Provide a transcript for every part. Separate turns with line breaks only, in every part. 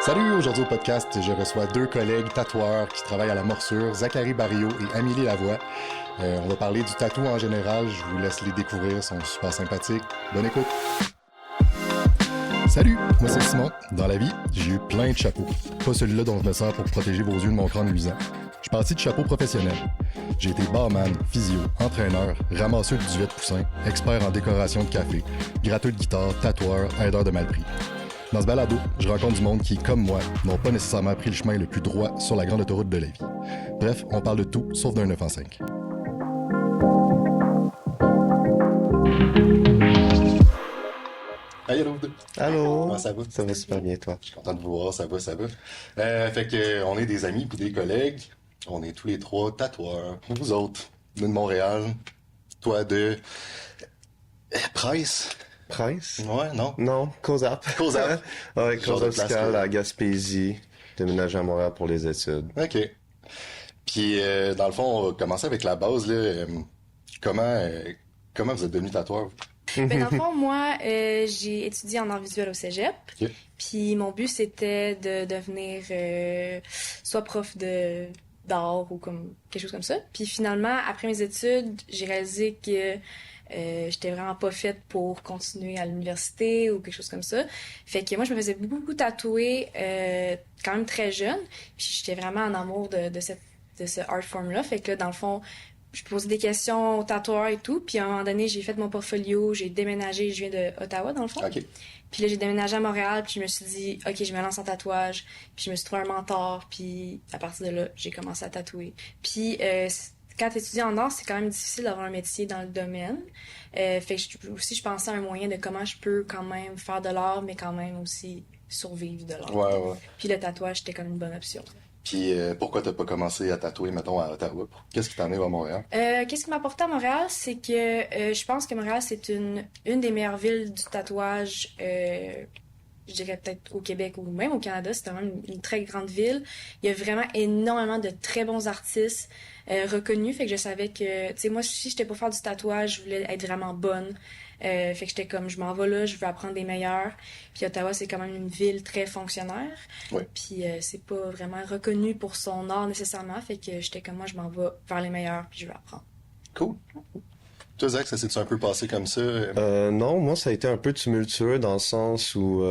Salut, aujourd'hui au podcast, je reçois deux collègues tatoueurs qui travaillent à la morsure, Zachary Barriot et Amélie Lavoie. On va parler du tatou en général, je vous laisse les découvrir, ils sont super sympathiques. Bonne écoute! Salut, moi c'est Simon. Dans la vie, j'ai eu plein de chapeaux. Pas celui-là dont je me sers pour protéger vos yeux de mon crâne luisant. Je suis parti de chapeaux professionnels. J'ai été barman, physio, entraîneur, ramasseur de duvet de poussin, expert en décoration de café, gratteux de guitare, tatoueur, aideur de malpris. Dans ce balado, je rencontre du monde qui, comme moi, n'ont pas nécessairement pris le chemin le plus droit sur la grande autoroute de la vie. Bref, on parle de tout, sauf d'un 9 en 5. Hey, allô, deux.
Allô?
Comment ça va?
Ça va super bien, toi?
Je suis content de vous voir, ça va. Fait que, on est des amis puis des collègues. On est tous les trois tatoueurs. Vous autres, nous de Montréal. Toi de... Price?
Price?
Ouais, non?
Non, Cozap.
Cozap.
Ouais,
Genre de place
Cozap
que-
à Gaspésie. Déménagé à Montréal pour les études.
OK. Puis, dans le fond, on va commencer avec la base, là. Comment vous êtes devenu tatoueur?
Ben, dans le fond, moi, j'ai étudié en art visuel au cégep.
OK.
Puis mon but, c'était de devenir soit prof d'art ou comme quelque chose comme ça. Puis finalement, après mes études, j'ai réalisé que j'étais vraiment pas faite pour continuer à l'université ou quelque chose comme ça. Fait que moi, je me faisais beaucoup tatouer quand même très jeune. Puis j'étais vraiment en amour de ce art form-là. Fait que là, dans le fond, je posais des questions aux tatoueurs et tout. Puis à un moment donné, j'ai fait mon portfolio, j'ai déménagé, je viens de Ottawa, dans le fond.
OK.
Puis là, j'ai déménagé à Montréal, puis je me suis dit, OK, je me lance en tatouage. Puis je me suis trouvé un mentor, puis à partir de là, j'ai commencé à tatouer. Puis quand tu étudies en art, c'est quand même difficile d'avoir un métier dans le domaine. Fait que je pensais à un moyen de comment je peux quand même faire de l'art, mais quand même aussi survivre de l'art.
Ouais.
Puis le tatouage, c'était comme une bonne option.
Puis, pourquoi t'as pas commencé à tatouer, mettons, à Ottawa? Qu'est-ce qui t'en est à Montréal?
Qu'est-ce qui m'a apporté à Montréal, c'est que je pense que Montréal, c'est une des meilleures villes du tatouage, je dirais peut-être au Québec ou même au Canada. C'est vraiment une très grande ville. Il y a vraiment énormément de très bons artistes reconnus. Fait que je savais que, tu sais, moi, si j'étais pour faire du tatouage, je voulais être vraiment bonne. Fait que j'étais comme, je m'en vais là, je veux apprendre des meilleurs. Puis Ottawa, c'est quand même une ville très fonctionnaire.
Ouais.
Puis c'est pas vraiment reconnu pour son art nécessairement. Fait que j'étais comme, moi, je m'en vais vers les meilleurs, puis je veux apprendre.
Cool. Toi, Zach, ça s'est-tu un peu passé comme ça?
Non, moi, ça a été un peu tumultueux dans le sens où,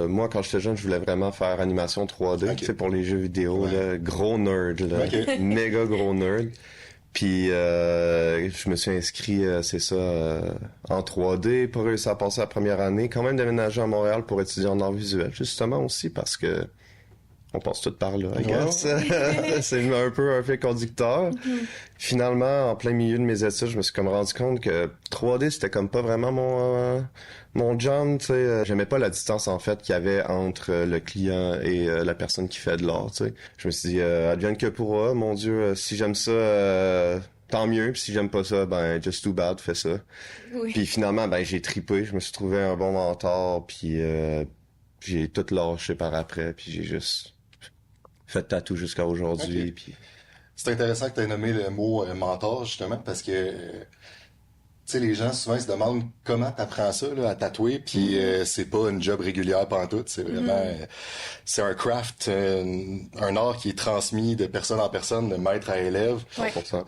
moi, quand j'étais jeune, je voulais vraiment faire animation 3D.
Ok.
Tu sais, pour les jeux vidéo,
Ouais.
là. Gros nerd, là.
Ok.
Méga gros nerd. Puis, je me suis inscrit, en 3D, pas réussi à passer la première année. Quand même déménagé à Montréal pour étudier en art visuel, justement aussi parce que on passe tout par là, I guess. C'est un peu un fait conducteur. Finalement, en plein milieu de mes études, je me suis comme rendu compte que 3D, c'était comme pas vraiment mon jam, tu sais. J'aimais pas la distance, en fait, qu'il y avait entre le client et la personne qui fait de l'art, tu sais. Je me suis dit, advienne que pourra, mon Dieu, si j'aime ça, tant mieux, puis si j'aime pas ça, ben, just too bad, fais ça.
Oui.
Puis finalement, ben, j'ai tripé, je me suis trouvé un bon mentor, puis j'ai tout lâché par après, puis j'ai juste fait tatou jusqu'à aujourd'hui,
Ok.
puis...
C'est intéressant que tu aies nommé le mot mentor, justement, parce que, tu sais, les gens, souvent, ils se demandent comment t'apprends ça, là, à tatouer, puis c'est pas une job régulière pantoute, c'est vraiment... c'est un craft, un art qui est transmis de personne en personne, de maître à élève.
Ouais.
100%.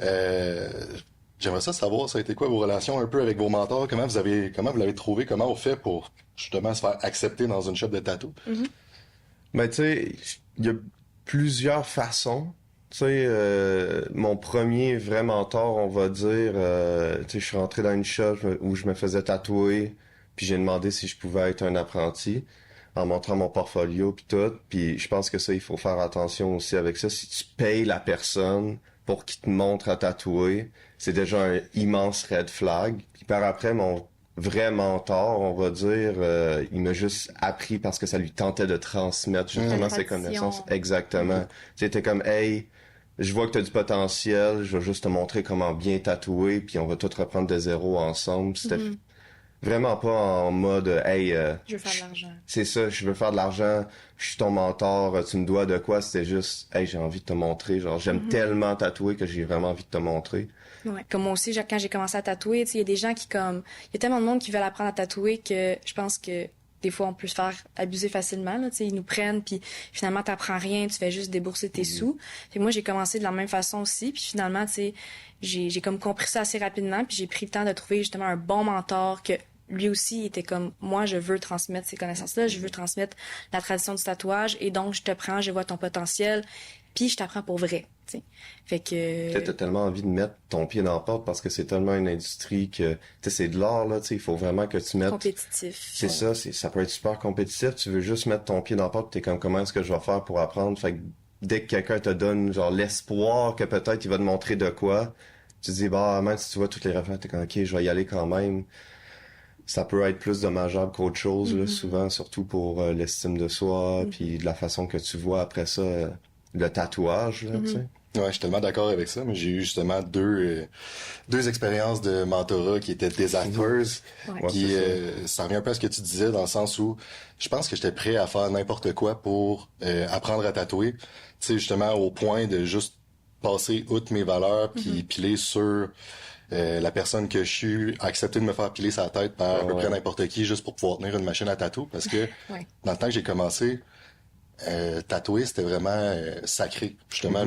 J'aimerais ça savoir, ça a été quoi vos relations un peu avec vos mentors? Comment vous l'avez trouvé? Comment on fait pour, justement, se faire accepter dans une shop de tatou?
Ben, tu sais, il y a plusieurs façons. Tu sais, mon premier vrai mentor, on va dire, tu sais, je suis rentré dans une shop où je me faisais tatouer, puis j'ai demandé si je pouvais être un apprenti, en montrant mon portfolio, puis tout. Puis je pense que ça, il faut faire attention aussi avec ça. Si tu payes la personne pour qu'il te montre à tatouer, c'est déjà un immense red flag. Puis par après, mon vrai mentor, on va dire, il m'a juste appris parce que ça lui tentait de transmettre justement ses
Tradition.
connaissances. Exactement. C'était comme, hey, je vois que t'as du potentiel, je vais juste te montrer comment bien tatouer, puis on va tout reprendre de zéro ensemble. C'était vraiment pas en mode, hey,
Je veux faire de l'argent.
c'est ça, je veux faire de l'argent, je suis ton mentor, tu me dois de quoi? C'était juste, hey, j'ai envie de te montrer, genre, j'aime tellement tatouer que j'ai vraiment envie de te montrer.
Ouais. Comme moi aussi, quand j'ai commencé à tatouer, tu sais, il y a des gens qui comme, il y a tellement de monde qui veulent apprendre à tatouer que je pense que des fois, on peut se faire abuser facilement, là, tu sais, ils nous prennent, puis finalement, t'apprends rien, tu fais juste débourser tes sous. Puis moi, j'ai commencé de la même façon aussi, puis finalement, tu sais, j'ai comme compris ça assez rapidement, puis j'ai pris le temps de trouver justement un bon mentor que lui aussi était comme, moi, je veux transmettre ces connaissances-là, je veux transmettre la tradition du tatouage, et donc, je te prends, je vois ton potentiel, puis je t'apprends pour vrai, tu sais. Fait que...
Peut-être t'as tellement envie de mettre ton pied dans la porte parce que c'est tellement une industrie que, tu sais, c'est de l'art, là, tu sais, il faut vraiment que tu mettes...
compétitif.
C'est ça, ça peut être super compétitif, tu veux juste mettre ton pied dans la porte, t'es comme, comment est-ce que je vais faire pour apprendre? Fait que dès que quelqu'un te donne, genre, l'espoir que peut-être il va te montrer de quoi, tu te dis, bah, même si tu vois toutes les références, t'es comme, ok, je vais y aller quand même. Ça peut être plus dommageable qu'autre chose, là, souvent, surtout pour l'estime de soi, puis de la façon que tu vois après ça, le tatouage, là, tu sais.
Ouais, je suis tellement d'accord avec ça, mais j'ai eu justement deux expériences de mentorat qui étaient désastreuses.
Ouais.
Puis ça revient un peu à ce que tu disais dans le sens où je pense que j'étais prêt à faire n'importe quoi pour apprendre à tatouer. Tu sais, justement au point de juste passer outre mes valeurs puis piler sur la personne que je suis, accepter de me faire piler sa tête par à peu près n'importe qui juste pour pouvoir tenir une machine à tatou. Parce que dans le temps que j'ai commencé, tatouer, c'était vraiment sacré. Justement,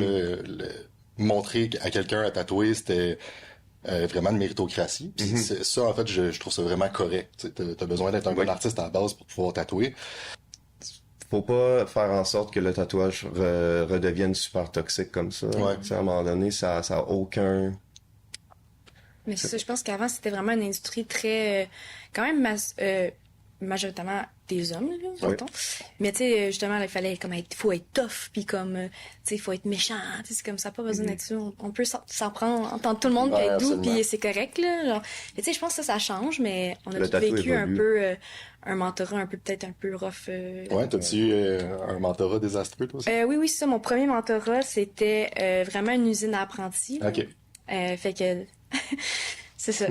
montrer à quelqu'un à tatouer, c'était vraiment une méritocratie. Puis ça, en fait, je trouve ça vraiment correct. T'as besoin d'être un bon artiste à la base pour pouvoir tatouer.
Faut pas faire en sorte que le tatouage redevienne super toxique comme ça.
Ouais.
Tu sais, à un moment donné, ça a aucun...
Mais c'est ça, je pense qu'avant, c'était vraiment une industrie très... quand même majoritairement des hommes, là, mettons. Mais tu sais, justement, là, il fallait comme faut être tough, puis comme, tu sais, il faut être méchant, tu sais, c'est comme ça, pas besoin d'être sûr. On peut s'en prendre, entendre tout le monde, puis être doux, puis c'est correct, là. Genre. Mais tu sais, je pense que ça change, mais on a tous vécu un peu un mentorat un peu, peut-être un peu rough.
Ouais, t'as-tu eu un mentorat désastreux, toi aussi?
Oui, c'est ça. Mon premier mentorat, c'était vraiment une usine à apprentis.
OK.
Fait que, c'est ça,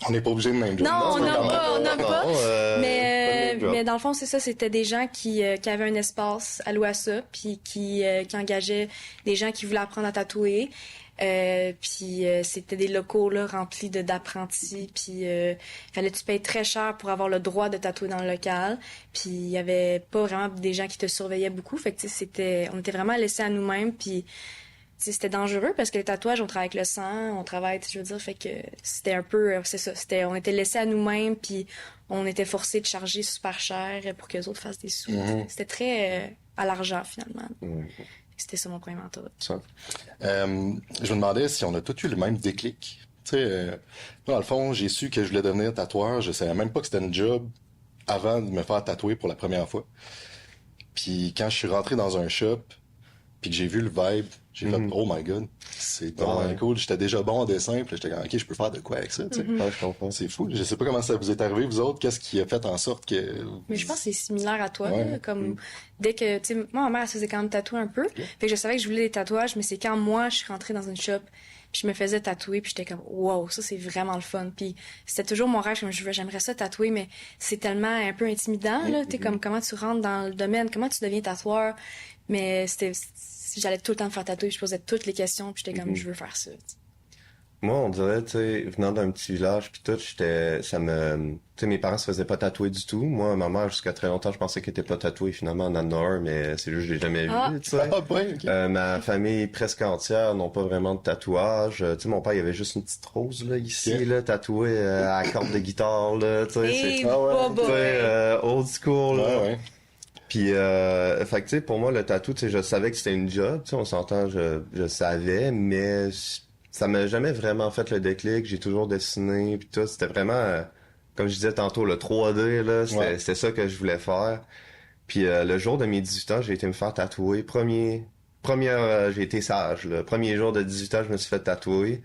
On n'est pas obligé de même
Non, on nomme pas. Mais
mais
dans le fond, c'est ça, c'était des gens qui avaient un espace alloué à ça, puis qui engageaient des gens qui voulaient apprendre à tatouer. Puis c'était des locaux là remplis d'apprentis, puis fallait que tu payes très cher pour avoir le droit de tatouer dans le local. Puis il y avait pas vraiment des gens qui te surveillaient beaucoup, fait que on était vraiment laissés à nous-mêmes, puis c'était dangereux parce que le tatouage, on travaille avec le sang, on travaille, je veux dire, fait que c'était un peu, c'est ça, on était laissés à nous-mêmes, puis on était forcés de charger super cher pour que les autres fassent des sous. C'était très à l'argent, finalement. C'était ça mon premier mentorat.
Je me demandais si on a tous eu le même déclic. Tu sais, moi, dans le fond, j'ai su que je voulais devenir tatoueur. Je savais même pas que c'était une job avant de me faire tatouer pour la première fois. Puis quand je suis rentré dans un shop, puis que j'ai vu le vibe, j'ai fait « Oh my God, c'est tellement cool. » J'étais déjà bon en dessin, puis j'étais comme « OK, je peux faire de quoi avec ça? » tu sais.
je comprends.
C'est fou. Je sais pas comment ça vous est arrivé, vous autres. Qu'est-ce qui a fait en sorte que...
Mais je pense que c'est similaire à toi. Là, comme dès que, tu sais, moi, ma mère, elle se faisait quand même tatouer un peu. Fait que je savais que je voulais des tatouages, mais c'est quand moi, je suis rentrée dans une shop, puis je me faisais tatouer, puis j'étais comme wow, ça c'est vraiment le fun. Puis c'était toujours mon rêve, comme j'aimerais ça tatouer, mais c'est tellement un peu intimidant là, tu sais, comme comment tu rentres dans le domaine, comment tu deviens tatoueur. Mais j'allais tout le temps me faire tatouer, je posais toutes les questions, puis j'étais comme je veux faire ça.
Moi, on dirait, tu sais, venant d'un petit village puis tout, tu sais, mes parents se faisaient pas tatouer du tout. Moi, ma mère, jusqu'à très longtemps, je pensais qu'elle était pas tatouée, finalement, en Nord, mais c'est juste que je l'ai jamais vu, tu sais. Ma famille presque entière n'ont pas vraiment de tatouage. Tu sais, mon père, il avait juste une petite rose, là, ici, là, tatouée à la corde de guitare, là, tu sais. Old school, là. Puis, fait que, tu sais, pour moi, le tatou, tu sais, je savais que c'était une job, tu sais, on s'entend, je savais, mais ça m'a jamais vraiment fait le déclic. J'ai toujours dessiné, puis tout. C'était vraiment, comme je disais tantôt, le 3D, là, c'était ça que je voulais faire. Puis, le jour de mes 18 ans, j'ai été me faire tatouer. J'ai été sage, le premier jour de 18 ans, je me suis fait tatouer.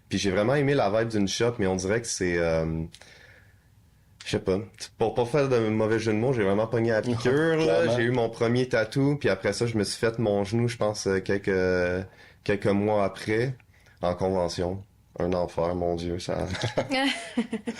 Puis, j'ai vraiment aimé la vibe d'une shop, mais on dirait que c'est... je sais pas. Pour pas faire de mauvais jeu de mots, j'ai vraiment pogné à la piqûre, là. J'ai eu mon premier tatou, puis après ça, je me suis fait mon genou, je pense, quelques mois après, en convention. Un enfer, mon Dieu, ça...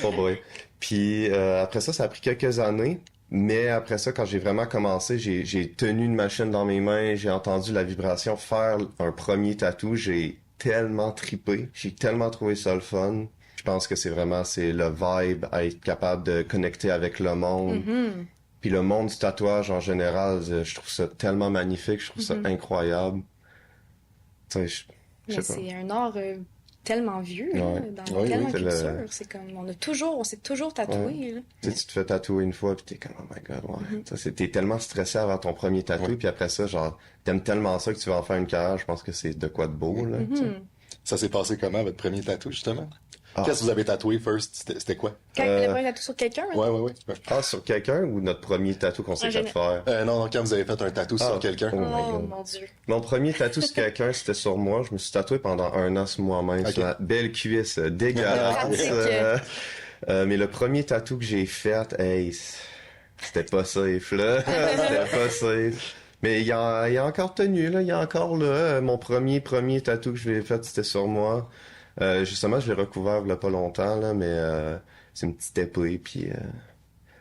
Oh boy. Puis après ça a pris quelques années, mais après ça, quand j'ai vraiment commencé, j'ai tenu une machine dans mes mains, j'ai entendu la vibration faire un premier tatou, j'ai tellement trippé, j'ai tellement trouvé ça le fun. Je pense que c'est le vibe, à être capable de connecter avec le monde. Puis le monde du tatouage en général, je trouve ça tellement magnifique, je trouve ça incroyable. Tu sais, je sais pas.
C'est un art tellement vieux, là, dans tellement de culture. C'est comme, on s'est toujours tatoué, là.
Tu sais, tu te fais tatouer une fois, puis t'es comme, oh my god, t'es tellement stressé avant ton premier tatou, puis après ça, genre, t'aimes tellement ça que tu vas en faire une carrière, je pense que c'est de quoi de beau, là.
Ça s'est passé comment, votre premier tatou, justement? Qu'est-ce que vous avez tatoué first? C'était quoi?
Quand le premier tatou sur quelqu'un,
Ouais.
Sur quelqu'un ou notre premier tatou qu'on s'est fait faire?
Non, quand vous avez fait un tatou sur quelqu'un.
Oh mon Dieu.
Mon premier tatou sur quelqu'un, c'était sur moi. Je me suis tatoué pendant 1 an sur moi-même. Sur la belle cuisse dégueulasse. Mais le premier tatou que j'ai fait, hey, c'était pas safe, là. C'était pas safe. Mais il a encore tenu, là. Il y a encore, là, mon premier tatou que j'ai fait, c'était sur moi. Justement, je l'ai recouvert il y a pas longtemps, là, mais c'est une petite épée, puis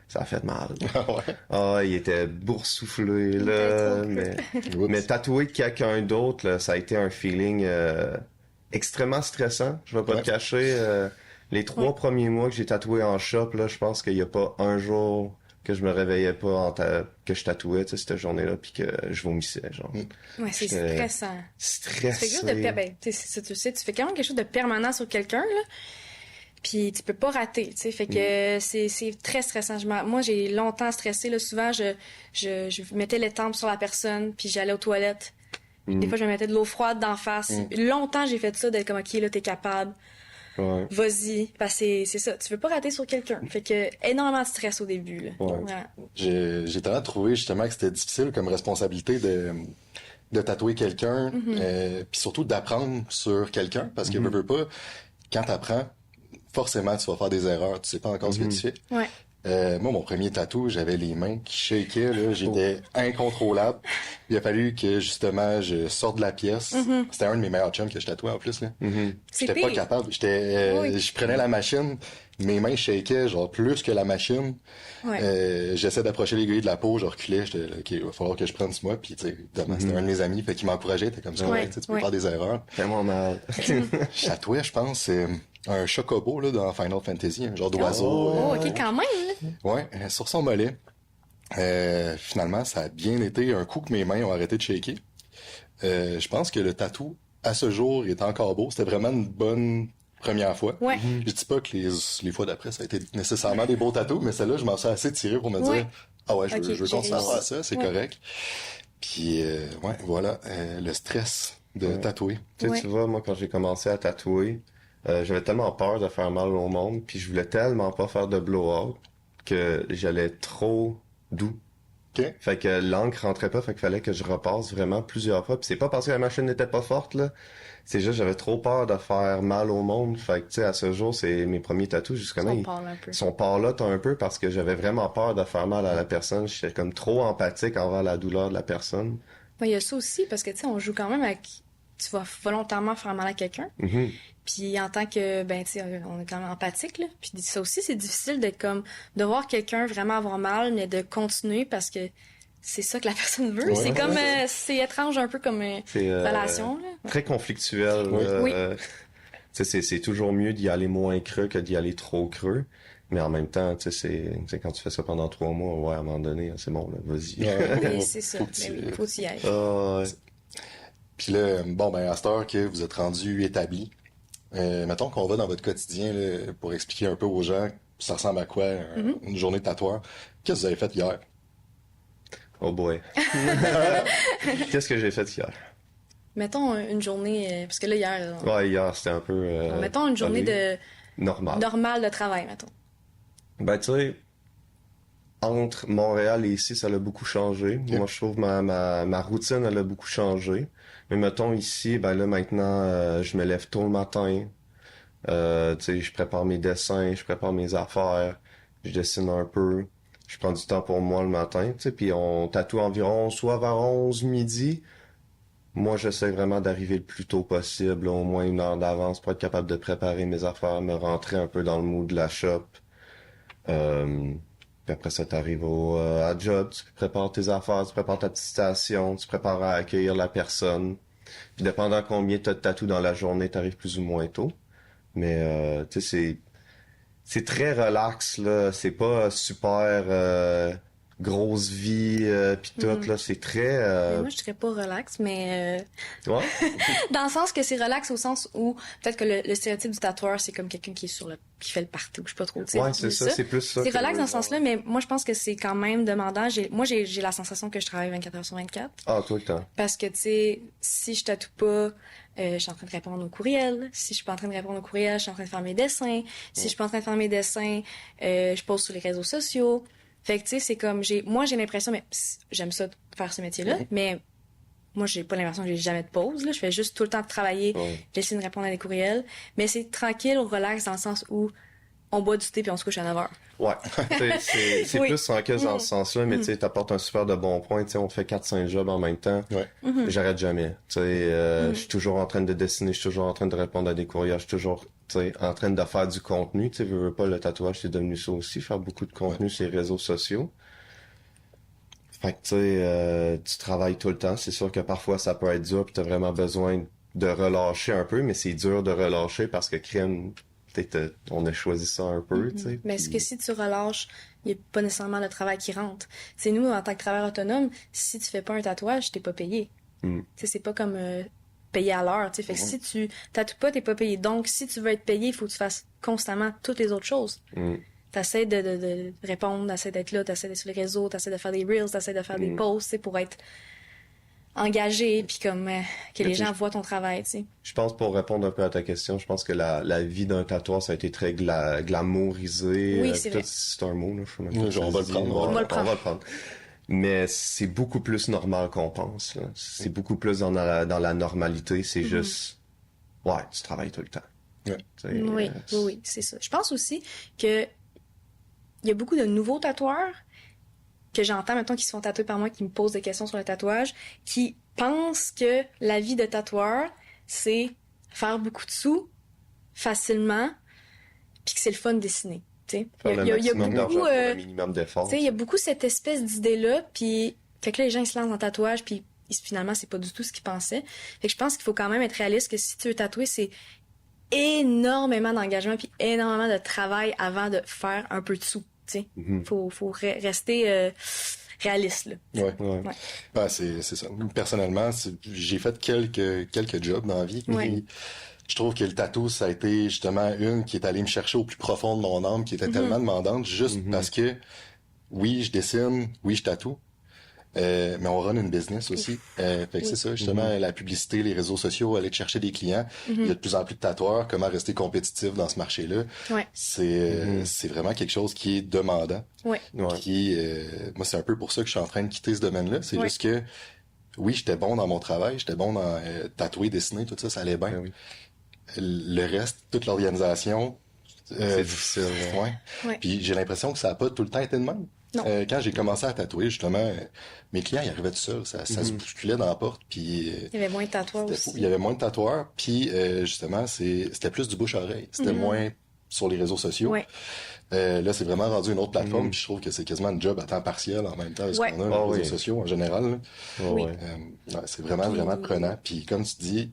ça a fait mal. Il était boursouflé, là. Mais tatouer quelqu'un d'autre, là, ça a été un feeling extrêmement stressant. Je vais pas te cacher. Les 3 premiers mois que j'ai tatoué en shop, là, je pense qu'il y a pas un jour que je me réveillais pas que je tatouais, tu sais, cette journée-là, puis que je vomissais, genre.
Ouais, c'est stressant.
Stressé.
Tu fais tu sais, tu fais quand même quelque chose de permanent sur quelqu'un, là, puis tu peux pas rater, tu sais, fait que c'est très stressant. Moi, j'ai longtemps stressé, là, souvent, je mettais les tempes sur la personne, puis j'allais aux toilettes. Des fois, je me mettais de l'eau froide d'en face. Longtemps, j'ai fait ça, d'être comme, OK, là, t'es capable.
Ouais.
Vas-y, parce que c'est ça, tu veux pas rater sur quelqu'un. Fait que énormément de stress au début, là.
Ouais. J'ai tellement trouvé justement que c'était difficile comme responsabilité de tatouer quelqu'un, puis surtout d'apprendre sur quelqu'un, parce que veux pas, quand t'apprends, forcément tu vas faire des erreurs, tu sais pas encore ce que tu fais.
Ouais.
Moi, mon premier tatou, j'avais les mains qui shakaient, là, j'étais incontrôlable. Il a fallu que, justement, je sorte de la pièce. C'était un de mes meilleurs chums que je tatouais, en plus, là. J'étais pas capable. Je prenais la machine, mes mains shakaient, genre, plus que la machine. J'essaie d'approcher l'aiguille de la peau, je reculais, j'étais là, OK, il va falloir que je prenne ce mois, puis, tu sais, c'était un de mes amis, fait qu'il m'encourageait, t'es comme ça, tu peux faire des erreurs.
Tellement mal.
Je tatouais, je pense, un chocobo, là, dans Final Fantasy, un genre d'oiseau.
Oh, OK, quand même, là.
Ouais, sur son mollet. Finalement, ça a bien été un coup que mes mains ont arrêté de shaker. Je pense que le tatou, à ce jour, est encore beau. C'était vraiment une bonne première fois.
Ouais.
Je dis pas que les fois d'après, ça a été nécessairement des beaux tatous, mais celle-là, je m'en suis assez tiré pour me dire, ah ouais, je veux continuer à faire ça, c'est correct. Puis, voilà, le stress de tatouer.
Tu vois, moi, quand j'ai commencé à tatouer, j'avais tellement peur de faire mal au monde, puis je voulais tellement pas faire de blowout que j'allais trop doux.
Okay.
Fait que l'encre rentrait pas, fait qu'il fallait que je repasse vraiment plusieurs fois. Puis c'est pas parce que la machine n'était pas forte, là. C'est juste j'avais trop peur de faire mal au monde. Fait que, tu sais, à ce jour, c'est mes premiers tatous jusqu'à
Ils
sont parlottes un peu parce que j'avais vraiment peur de faire mal à la personne. J'étais comme trop empathique envers la douleur de la personne.
Il y a ça aussi, parce que, tu sais, on joue quand même avec... Tu vas volontairement faire mal à quelqu'un. Puis en tant que, tu sais, on est quand même empathique, là. Puis ça aussi, c'est difficile de voir quelqu'un vraiment avoir mal, mais de continuer parce que c'est ça que la personne veut. C'est comme, c'est étrange un peu comme relation, là.
Très conflictuel. Tu sais, c'est toujours mieux d'y aller moins creux que d'y aller trop creux. Mais en même temps, tu sais, quand tu fais ça pendant 3 mois, à un moment donné, c'est bon, là, vas-y.
Oui, c'est ça. Faut y aller.
Puis là, à cette heure que vous êtes rendu établi, mettons qu'on va dans votre quotidien là, pour expliquer un peu aux gens ça ressemble à quoi une journée de tatoueur. Qu'est-ce que vous avez fait hier?
Oh boy. Qu'est-ce que j'ai fait hier?
Mettons une journée, parce que là, hier...
hier, c'était un peu...
mettons une journée
normale
de travail, mettons.
Ben, tu sais, entre Montréal et ici, ça a beaucoup changé. Okay. Moi, je trouve ma routine, elle a beaucoup changé. Mais mettons ici, ben là, maintenant, je me lève tôt le matin. Tu sais, je prépare mes dessins, je prépare mes affaires, je dessine un peu. Je prends du temps pour moi le matin, tu sais, puis on tatoue environ soit vers 11 midi. Moi, j'essaie vraiment d'arriver le plus tôt possible, là, au moins 1 heure d'avance pour être capable de préparer mes affaires, me rentrer un peu dans le mood de la shop. Puis après ça, t'arrives à job, tu prépares tes affaires, tu prépares ta petite station, tu prépares à accueillir la personne. Puis dépendant combien t'as de tatous dans la journée, t'arrives plus ou moins tôt. Mais, tu sais, c'est très relax, là. C'est pas super grosse vie, pis tout, là. C'est très...
Mais moi, je dirais pas relax, mais
Ouais?
dans le sens que c'est relax au sens où peut-être que le stéréotype du tatoueur, c'est comme quelqu'un qui est qui fait le party ou je sais pas trop.
Ouais, c'est ça, c'est plus ça.
C'est
que-
relax dans ce sens-là, mais moi, je pense que c'est quand même demandant. Moi, j'ai la sensation que je travaille 24 heures sur 24.
Ah, tout le temps.
Parce que, tu sais, si je tatoue pas, je suis en train de répondre aux courriels. Si je suis pas en train de répondre aux courriels, je suis en train de faire mes dessins. Si je suis pas en train de faire mes dessins, je poste sur les réseaux sociaux. Fait que, tu sais, c'est comme, moi, j'ai l'impression, mais j'aime ça, faire ce métier-là, mais moi, j'ai pas l'impression que j'ai jamais de pause, là. Je fais juste tout le temps de travailler, j'essaie de répondre à des courriels. Mais c'est tranquille, relax, dans le sens où on boit du thé puis on se couche à 9 heures.
Ouais. C'est
Oui.
plus tranquille dans ce sens-là, mais tu sais, t'apportes un super de bons points. Tu sais, on te fait 4-5 jobs en même temps.
Ouais.
J'arrête jamais. Tu sais, je suis toujours en train de dessiner, je suis toujours en train de répondre à des courriels, je suis toujours, tu sais, en train de faire du contenu. Tu sais, veux pas, le tatouage, c'est devenu ça aussi, faire beaucoup de contenu sur les réseaux sociaux. Fait que, tu sais, tu travailles tout le temps. C'est sûr que parfois, ça peut être dur pis t'as vraiment besoin de relâcher un peu, mais c'est dur de relâcher parce que crème, peut-être, on a choisi ça un peu, tu sais.
Mais est-ce que si tu relâches, il n'y a pas nécessairement le travail qui rentre? C'est nous, en tant que travailleur autonome, si tu fais pas un tatouage, t'es pas payé. Tu sais, c'est pas comme payé à l'heure, tu sais. Fait que si tu tatoues pas, t'es pas payé. Donc, si tu veux être payé, il faut que tu fasses constamment toutes les autres choses. T'essaies de répondre, t'essaies d'être là, t'essaies d'être sur les réseaux, t'essaies de faire des reels, t'essaies de faire des posts, tu sais, pour être engagé, puis comme que les gens voient ton travail, tu sais.
Je pense, pour répondre un peu à ta question, je pense que la vie d'un tatoueur, ça a été très glamourisé.
Oui, c'est
peut-être
vrai.
si c'est un mot, là, je sais même pas si
On
ça
va
se
le
dit.
prendre,
on va le prendre.
On va le prendre. Mais c'est beaucoup plus normal qu'on pense, là. C'est beaucoup plus dans la normalité. C'est juste, ouais, tu travailles tout le temps.
Ouais.
Tu sais,
Oui, c'est ça. Je pense aussi que il y a beaucoup de nouveaux tatoueurs que j'entends maintenant qui se font tatouer par moi, qui me posent des questions sur le tatouage, qui pensent que la vie de tatoueur, c'est faire beaucoup de sous facilement, puis que c'est le fun de dessiner. Tu sais,
Faire le maximum d'argent pour le
tu
minimum d'effort.
sais, il y a beaucoup cette espèce d'idée-là, puis fait que là, les gens ils se lancent dans le tatouage, puis finalement, c'est pas du tout ce qu'ils pensaient. Fait que je pense qu'il faut quand même être réaliste que si tu veux tatouer, c'est énormément d'engagement puis énormément de travail avant de faire un peu de sous, tu sais. Faut rester réaliste, là.
Ouais.
Ouais.
Ben, c'est ça. Personnellement, j'ai fait quelques jobs dans la vie.
Ouais.
Puis, je trouve que le tatou, ça a été justement une qui est allée me chercher au plus profond de mon âme, qui était tellement demandante, juste parce que, oui, je dessine, oui, je tatoue, mais on run une business aussi. Fait que c'est ça, justement, la publicité, les réseaux sociaux, aller te chercher des clients. Il y a de plus en plus de tatoueurs. Comment rester compétitif dans ce marché-là?
Ouais.
C'est vraiment quelque chose qui est demandant.
Ouais.
Ouais.
Qui, moi, c'est un peu pour ça que je suis en train de quitter ce domaine-là. C'est
Ouais.
juste que, oui, j'étais bon dans mon travail, j'étais bon dans tatouer, dessiner, tout ça, ça allait bien.
Ben oui.
Le reste, toute l'organisation,
C'est difficile.
ouais.
Ouais.
Puis j'ai l'impression que ça a pas tout le temps été de même.
Non.
Quand j'ai commencé à tatouer, justement, mes clients, ils arrivaient tout seuls. Ça se bousculait dans la porte, puis
Il y avait moins de tatoueurs
c'était
aussi.
fou. Il y avait moins de tatoueurs, puis justement, c'était plus du bouche-oreille. C'était moins sur les réseaux sociaux.
Ouais.
Là, c'est vraiment rendu une autre plateforme, puis je trouve que c'est quasiment un job à temps partiel en même temps, parce
Ouais.
qu'on a les
Ah
réseaux
oui.
sociaux en général. Là.
Oui.
Ouais.
Ouais, c'est vraiment prenant. Puis comme tu dis,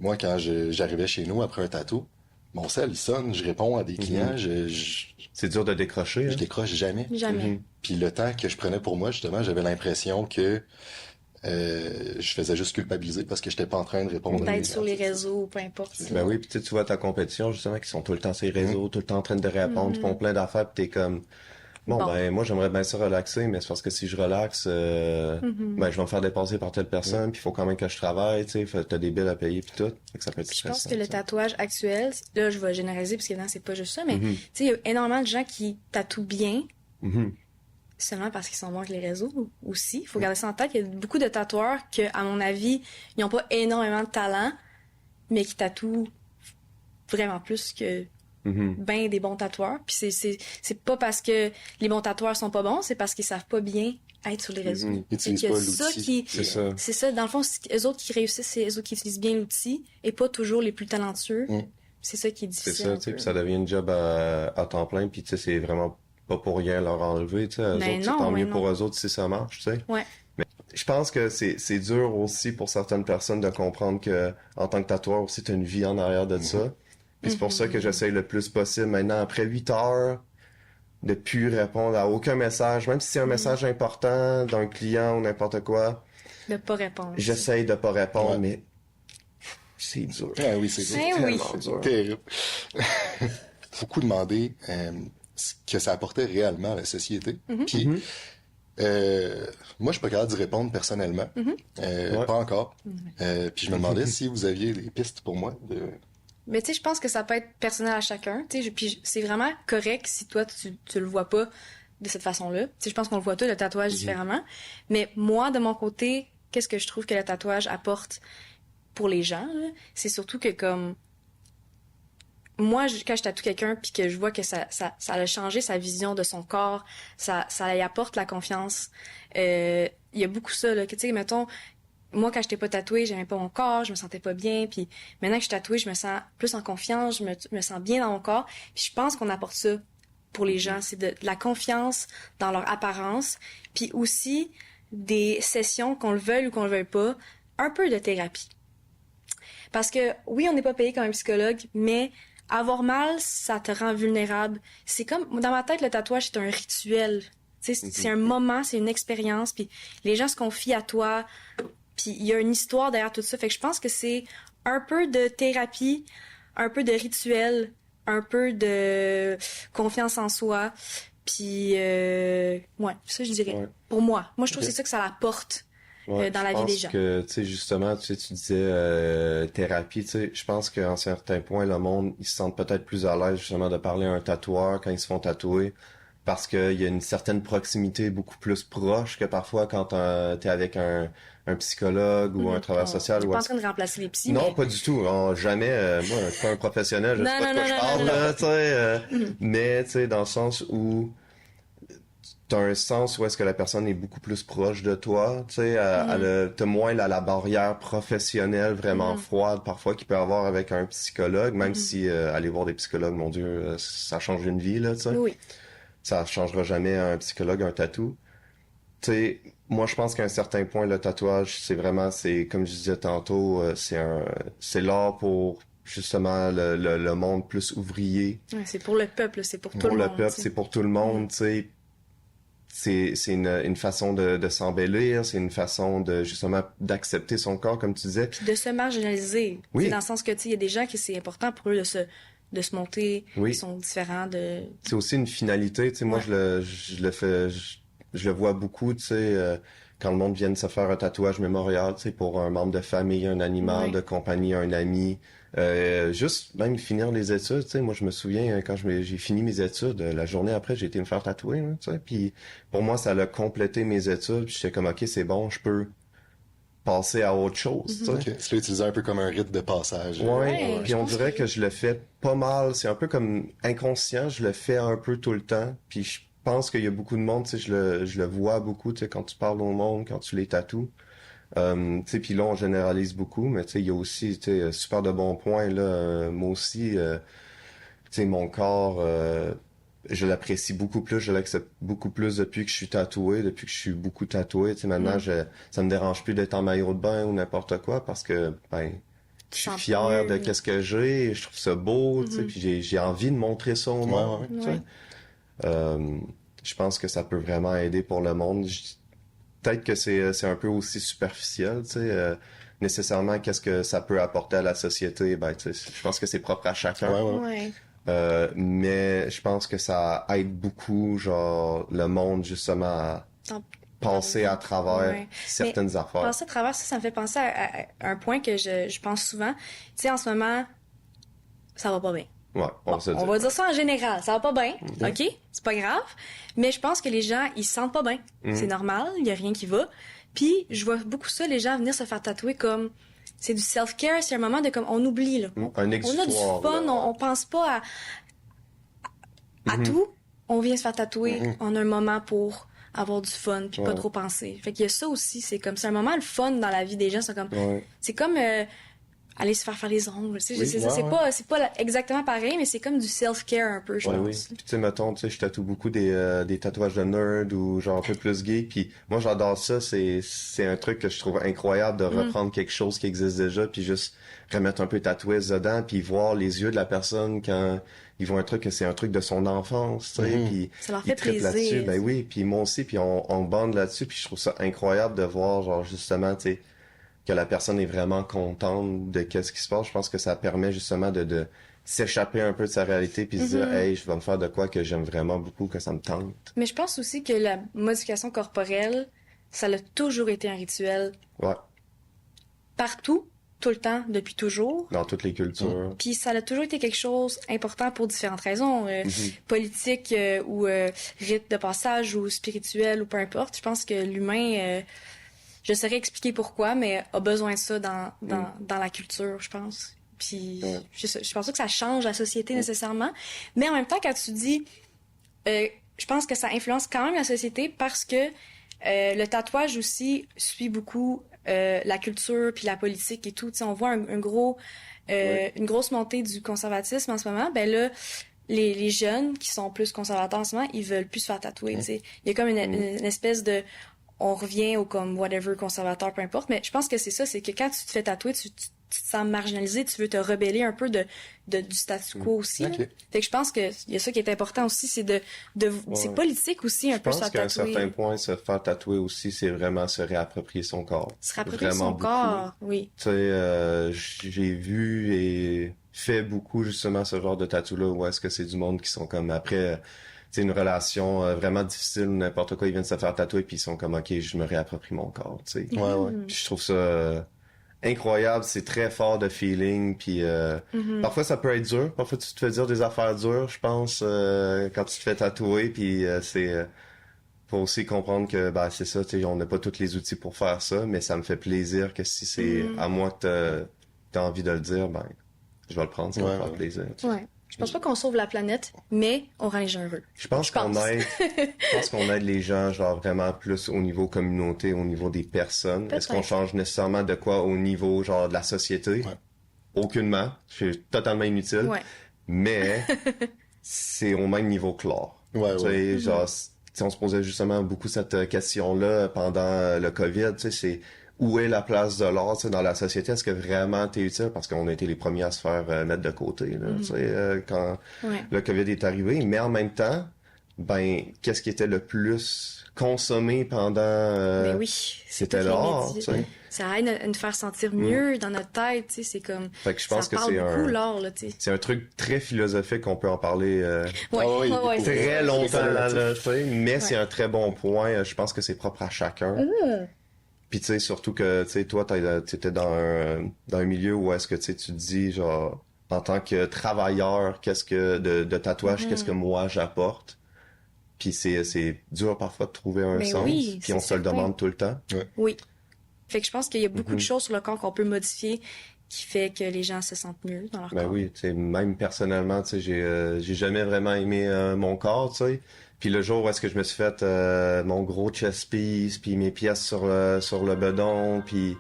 moi, quand j'arrivais chez nous après un tatou, mon sel, il sonne, je réponds à des clients, je
C'est dur de décrocher.
je
Hein?
décroche jamais.
Jamais.
Puis le temps que je prenais pour moi, justement, j'avais l'impression que je faisais juste culpabiliser parce que j'étais pas en train de répondre. à
D'être
mes
sur les réseaux, peu importe.
Ben oui, puis tu vois ta compétition, justement, qui sont tout le temps sur les réseaux, tout le temps en train de répondre, font plein d'affaires, pis t'es comme... Bon, ben, moi, j'aimerais bien ça relaxer, mais c'est parce que si je relaxe, ben, je vais me faire dépasser par telle personne, puis il faut quand même que je travaille, tu sais, t'as des billes à payer, puis tout. Fait que ça peut être
Je pense
stressant,
que le
ça.
tatouage actuel, là, je vais généraliser parce qu'évidemment, c'est pas juste ça, mais tu sais, il y a énormément de gens qui tatouent bien seulement parce qu'ils sont bons avec les réseaux aussi. Il faut garder ça en tête. Il y a beaucoup de tatoueurs que, à mon avis, ils n'ont pas énormément de talent, mais qui tatouent vraiment plus que ben des bons tatoueurs. Puis c'est pas parce que les bons tatoueurs sont pas bons, c'est parce qu'ils savent pas bien être sur les réseaux.
Ils utilisent
Et que
pas
ça
l'outil.
C'est ça.
C'est ça, dans le fond, eux autres qui réussissent, c'est eux autres qui utilisent bien l'outil et pas toujours les plus talentueux. C'est ça qui est
C'est
difficile.
ça,
un
tu sais,
peu.
puis ça devient une job à temps plein, puis tu sais, c'est vraiment pas pour rien leur enlever, tu sais. Eux
Ben
autres, c'est
non,
tant
ouais,
mieux
non.
pour eux autres si ça marche, tu sais.
Ouais.
Je pense que c'est dur aussi pour certaines personnes de comprendre que en tant que tatoueur aussi t'as une vie en arrière de ça. Puis c'est pour ça que j'essaye le plus possible maintenant, après 8 heures, de plus répondre à aucun message, même si c'est un message important d'un client ou n'importe quoi.
De pas répondre.
J'essaye de pas répondre, mais c'est dur.
Ah oui, c'est
Tellement dur.
terrible. Beaucoup demander ce que ça apportait réellement à la société. Puis, moi, je suis pas capable d'y répondre personnellement. Pas encore. Puis je me demandais si vous aviez des pistes pour moi.
Mais tu sais, je pense que ça peut être personnel à chacun. Tu sais, puis c'est vraiment correct si toi, tu le vois pas de cette façon-là. Tu sais, je pense qu'on le voit tout, le tatouage, différemment. Mais moi, de mon côté, qu'est-ce que je trouve que le tatouage apporte pour les gens, là, c'est surtout que comme... Moi, quand je tatoue quelqu'un puis que je vois que ça a changé sa vision de son corps, ça y apporte la confiance. Il y a beaucoup ça, là, que tu sais, mettons... Moi, quand j'étais pas tatouée, j'aimais pas mon corps, je me sentais pas bien, puis maintenant que je suis tatouée, je me sens plus en confiance, je me sens bien dans mon corps, puis je pense qu'on apporte ça pour les gens, c'est de la confiance dans leur apparence, puis aussi des sessions, qu'on le veuille ou qu'on le veuille pas, un peu de thérapie. Parce que, oui, on n'est pas payé comme un psychologue, mais avoir mal, ça te rend vulnérable. C'est comme, dans ma tête, le tatouage, c'est un rituel. Tu sais, c'est un moment, c'est une expérience, puis les gens se confient à toi, puis il y a une histoire derrière tout ça. Fait que je pense que c'est un peu de thérapie, un peu de rituel, un peu de confiance en soi. Puis, ouais, ça je dirais. Ouais. Pour moi. Moi, je trouve que c'est ça que ça apporte dans la vie des gens.
Je pense que, tu sais, justement, tu disais thérapie, tu sais, je pense qu'à un certain point, le monde, ils se sentent peut-être plus à l'aise, justement, de parler à un tatoueur quand ils se font tatouer. Parce qu'il y a une certaine proximité beaucoup plus proche que parfois quand t'es avec un psychologue ou un travailleur social.
Je suis pas en train de remplacer les psys.
Non, pas du tout. Jamais. Moi, je suis pas un professionnel. Je sais pas de quoi je parle, là, tu sais. Mais, tu sais, dans le sens où t'as un sens où est-ce que la personne est beaucoup plus proche de toi. Tu sais, t'as moins la barrière professionnelle vraiment froide parfois qu'il peut avoir avec un psychologue. Même si aller voir des psychologues, mon Dieu, ça change une vie, là, tu sais.
Oui.
Ça changera jamais un psychologue, un tatou. Tu sais, moi, je pense qu'à un certain point, le tatouage, c'est comme je disais tantôt, c'est l'art pour, justement, le monde plus ouvrier.
Ouais, c'est pour le peuple, c'est pour tout le monde.
Pour le peuple, c'est pour tout le monde, tu sais. C'est une façon de s'embellir, c'est une façon de, justement, d'accepter son corps, comme tu disais.
Puis de se marginaliser. Oui. C'est dans le sens que, tu sais, il y a des gens qui c'est important pour eux de se monter, ils sont différents de...
C'est aussi une finalité, tu sais, moi je le fais, je le vois beaucoup, tu sais, quand le monde vient de se faire un tatouage mémorial, tu sais, pour un membre de famille, un animal de compagnie, un ami, juste même finir les études, tu sais, moi je me souviens quand j'ai fini mes études, la journée après j'ai été me faire tatouer, là, tu sais, puis pour moi ça a complété mes études, puis j'étais comme ok c'est bon, je peux passer à autre chose.
Okay. Tu l'as utilisé un peu comme un rite de passage.
Ouais. Puis on dirait que je le fais pas mal. C'est un peu comme inconscient. Je le fais un peu tout le temps. Puis je pense qu'il y a beaucoup de monde, tu sais, je le vois beaucoup, tu sais, quand tu parles au monde, quand tu les tatoues. Tu sais, puis là, on généralise beaucoup, mais tu sais, il y a aussi, tu sais, super de bons points, là. Moi aussi, tu sais, mon corps... je l'apprécie beaucoup plus, je l'accepte beaucoup plus depuis que je suis tatoué, depuis que je suis beaucoup tatoué. Tu sais, maintenant, ça me dérange plus d'être en maillot de bain ou n'importe quoi parce que, ben, je suis fier de qu'est-ce que j'ai, je trouve ça beau, tu sais, puis j'ai envie de montrer ça au monde. Tu sais. Je pense que ça peut vraiment aider pour le monde. Peut-être que c'est un peu aussi superficiel, tu sais. Nécessairement, qu'est-ce que ça peut apporter à la société? Ben, tu sais, je pense que c'est propre à chacun. Mais je pense que ça aide beaucoup, genre, le monde, justement, à passer à travers certaines affaires.
Passer à travers ça me fait penser à un point que je pense souvent. Tu sais, en ce moment, ça va pas bien.
Ouais, on
va dire ça en général. Ça va pas bien, OK? C'est pas grave. Mais je pense que les gens, ils se sentent pas bien. C'est normal, il y a rien qui va. Puis, je vois beaucoup ça, les gens venir se faire tatouer comme... C'est du self-care, c'est un moment de comme on oublie là.
Un exutoire,
on a du fun, on pense pas à tout. On vient se faire tatouer, on a un moment pour avoir du fun puis pas trop penser. Fait qu'il y a ça aussi, c'est comme c'est un moment le fun dans la vie des gens, c'est comme aller se faire les ongles. Tu sais,
Oui,
c'est ça,
ouais.
c'est pas exactement pareil, mais c'est comme du self-care un peu, je
Ouais,
pense.
oui. Puis tu sais, mettons, tu sais, je tatoue beaucoup des tatouages de nerd ou genre un peu plus gay. Puis moi, j'adore ça. C'est un truc que je trouve incroyable de reprendre quelque chose qui existe déjà puis juste remettre un peu ta twist dedans puis voir les yeux de la personne quand ils voient un truc que c'est un truc de son enfance, tu sais. Puis
Ça leur
ils
fait
trippent
plaisir.
là-dessus. Ben oui, puis moi aussi. Puis on bande là-dessus. Puis je trouve ça incroyable de voir genre justement, tu sais, que la personne est vraiment contente de qu'est-ce qui se passe. Je pense que ça permet justement de s'échapper un peu de sa réalité puis se dire hey, je vais me faire de quoi que j'aime vraiment beaucoup, que ça me tente.
Mais je pense aussi que la modification corporelle, ça a toujours été un rituel
Ouais,
partout, tout le temps, depuis toujours.
dans toutes les cultures.
Puis ça a toujours été quelque chose important pour différentes raisons, politiques ou rite de passage ou spirituel ou peu importe. Je pense que l'humain, je saurais expliquer pourquoi, mais a besoin de ça dans la culture, je pense. Puis je pense pas que ça change la société nécessairement, mais en même temps, quand tu dis, je pense que ça influence quand même la société parce que le tatouage aussi suit beaucoup la culture puis la politique et tout. Tu sais, on voit une grosse montée du conservatisme en ce moment. Ben là, les jeunes qui sont plus conservateurs en ce moment, ils veulent plus se faire tatouer. Tu sais, il y a comme une espèce de on revient au comme whatever conservateur, peu importe. Mais je pense que c'est ça, c'est que quand tu te fais tatouer, tu te sens marginalisé, tu veux te rebeller un peu du statu quo aussi.
Okay.
Fait que je pense que il y a ça qui est important aussi, c'est c'est politique aussi un peu se
Je pense
faire
qu'à un
tatouer.
certain point, se faire tatouer aussi, c'est vraiment se réapproprier son corps.
Se réapproprier
Vraiment
son
beaucoup.
corps, oui.
Tu sais, j'ai vu et fait beaucoup justement ce genre de tatou-là où est-ce que c'est du monde qui sont comme après, tu sais, une relation vraiment difficile, n'importe quoi, ils viennent se faire tatouer puis ils sont comme ok, je me réapproprie mon corps, tu sais.
Ouais.
Puis je trouve ça incroyable, c'est très fort de feeling puis parfois ça peut être dur, parfois tu te fais dire des affaires dures, je pense quand tu te fais tatouer puis faut aussi comprendre que ben c'est ça, tu sais, on n'a pas tous les outils pour faire ça, mais ça me fait plaisir que si c'est à moi que t'as envie de le dire, ben je vais le prendre, ça va me faire plaisir. Tu sais.
Ouais. Je pense pas qu'on sauve la planète, mais on rend les gens heureux.
Je pense qu'on aide les gens genre vraiment plus au niveau communauté, au niveau des personnes. Est-ce qu'on change nécessairement de quoi au niveau genre de la société?
Ouais.
Aucunement. C'est totalement inutile.
Ouais.
Mais c'est au même niveau que l'art.
Ouais.
Tu sais, genre, on se posait justement beaucoup cette question-là pendant le COVID, tu sais, c'est où est la place de l'art, tu sais, dans la société? Est-ce que vraiment t'es utile? Parce qu'on a été les premiers à se faire mettre de côté, là, tu sais, quand le COVID est arrivé. Mais en même temps, ben, qu'est-ce qui était le plus consommé pendant...
Mais oui,
c'était l'art, tu sais.
Ça aide à nous faire sentir mieux dans notre tête, tu sais, c'est comme...
Fait que je pense
ça
que
parle
c'est
beaucoup, l'art, là, tu sais.
c'est un truc très philosophique qu'on peut en parler
Ouais,
très longtemps, là, tu sais, mais
Ouais.
c'est un très bon point. Je pense que c'est propre à chacun. Puis tu sais, surtout que tu sais, toi, t'étais dans un milieu où est-ce que tu te dis, genre, en tant que travailleur, qu'est-ce que de tatouage, qu'est-ce que moi j'apporte. Puis c'est dur parfois de trouver un
Mais
sens.
oui,
Puis on
c'est
se le
certain.
demande tout le temps.
Oui. Fait que je pense qu'il y a beaucoup de choses sur le corps qu'on peut modifier qui fait que les gens se sentent mieux dans leur
Ben
corps.
oui, tu sais, même personnellement, tu sais, j'ai jamais vraiment aimé mon corps, tu sais. Puis le jour où est-ce que je me suis fait mon gros chest piece, puis mes pièces sur le bedon, puis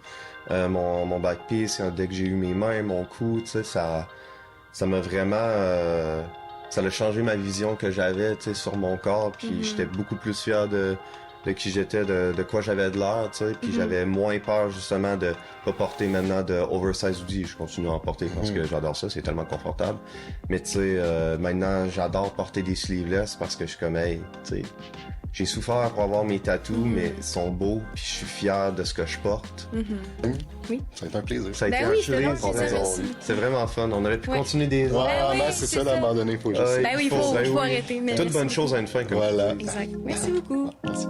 mon back piece, dès que j'ai eu mes mains, mon cou, tu sais, ça m'a vraiment ça a changé ma vision que j'avais, tu sais, sur mon corps, puis j'étais beaucoup plus fier de qui j'étais, de quoi j'avais de l'air, tu sais, puis j'avais moins peur justement de pas porter maintenant de oversize hoodie. Je continue à en porter parce que j'adore ça, c'est tellement confortable. Mais tu sais, maintenant j'adore porter des sleeveless parce que je suis comme hey, tu sais, j'ai souffert pour avoir mes tatous, mais ils sont beaux, puis je suis fier de ce que je porte.
Oui.
Ça a été un plaisir.
Ça a été
Ben
un
oui, c'était
plaisir.
long, c'est ça aussi.
C'est vraiment fun. On aurait pu
Ouais.
continuer des heures.
Ouais,
oui,
mais c'est
c'est
ça,
ça.
à un moment donné, il faut juste...
Ben oui, il faut arrêter. Mais
Toute
merci
bonne chose a une fin. Comme
Voilà.
Exact. Merci beaucoup.
Merci.